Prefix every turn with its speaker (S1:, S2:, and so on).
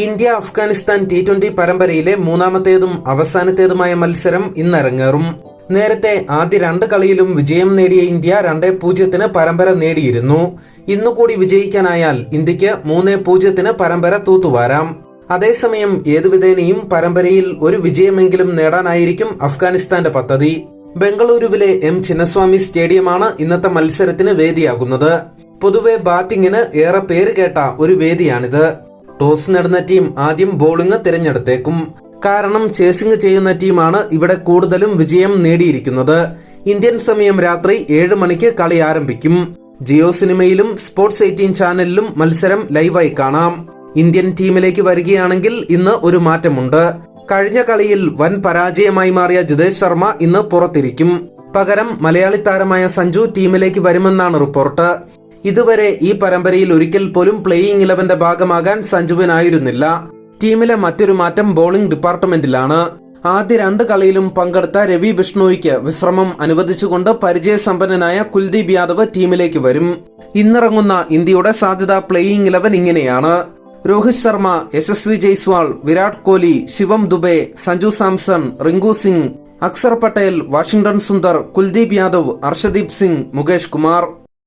S1: India Afghanistan T20 പരമ്പരയിലെ മൂന്നാമത്തേതും അവസാനത്തേതുമായ മത്സരം ഇന്നരങ്ങേറും. നേരത്തെ ആദ്യ രണ്ട് കളിയിലും വിജയം നേടിയ ഇന്ത്യ 2-0 പരമ്പര നേടിയിരുന്നു. ഇന്നുകൂടി വിജയിക്കാനായാൽ ഇന്ത്യക്ക് 3-0 പരമ്പര തൂത്തുവാരാം. അതേസമയം ഏതുവിധേനയും പരമ്പരയിൽ ഒരു വിജയമെങ്കിലും നേടാനായിരിക്കും അഫ്ഗാനിസ്ഥാന്റെ പദ്ധതി. ബംഗളൂരുവിലെ M ചിന്നസ്വാമി സ്റ്റേഡിയമാണ് ഇന്നത്തെ മത്സരത്തിന് വേദിയാകുന്നത്. പൊതുവെ ബാറ്റിംഗിന് ഏറെ പേര് കേട്ട ഒരു വേദിയാണിത്. ടോസ് നേടുന്ന ടീം ആദ്യം ബോളിംഗ് തിരഞ്ഞെടുത്തേക്കും. കാരണം ചേസിംഗ് ചെയ്യുന്ന ടീമാണ് ഇവിടെ കൂടുതലും വിജയം നേടിയിരിക്കുന്നത്. ഇന്ത്യൻ സമയം രാത്രി 7 മണിക്ക് കളി ആരംഭിക്കും. ജിയോ സിനിമയിലും സ്പോർട്സ് 18 ചാനലിലും മത്സരം ലൈവായി കാണാം. ഇന്ത്യൻ ടീമിലേക്ക് വരികയാണെങ്കിൽ ഇന്ന് ഒരു മാറ്റമുണ്ട്. കഴിഞ്ഞ കളിയിൽ വൻ പരാജയമായി മാറിയ ജിതേഷ് ശർമ്മ ഇന്ന് പുറത്തിരിക്കും. പകരം മലയാളി താരമായ സഞ്ജു ടീമിലേക്ക് വരുമെന്നാണ് റിപ്പോർട്ട്. ഇതുവരെ ഈ പരമ്പരയിൽ ഒരിക്കൽ പോലും പ്ലേയിങ് 11ന്റെ ഭാഗമാകാൻ സഞ്ജുവിനായിരുന്നില്ല. ടീമിലെ മറ്റൊരു മാറ്റം ബോളിംഗ് ഡിപ്പാർട്ട്മെന്റിലാണ്. ആദ്യ 2 കളിയിലും പങ്കെടുത്ത രവി ബിഷ്ണോയിക്ക് വിശ്രമം അനുവദിച്ചുകൊണ്ട് പരിചയസമ്പന്നനായ കുൽദീപ് യാദവ് ടീമിലേക്ക് വരും. ഇന്നിറങ്ങുന്ന ഇന്ത്യയുടെ സാധ്യത പ്ലേയിങ് 11 ഇങ്ങനെയാണ്: രോഹിത് ശർമ്മ, യശസ്വി ജയ്സ്വാൾ, വിരാട് കോഹ്ലി, ശിവം ദുബെ, സഞ്ജു സാംസൺ, റിങ്കു സിംഗ്, അക്സർ പട്ടേൽ, വാഷിംഗ്ടൺ സുന്ദർ, കുൽദീപ് യാദവ്, അർഷദീപ് സിംഗ്, മുകേഷ് കുമാർ.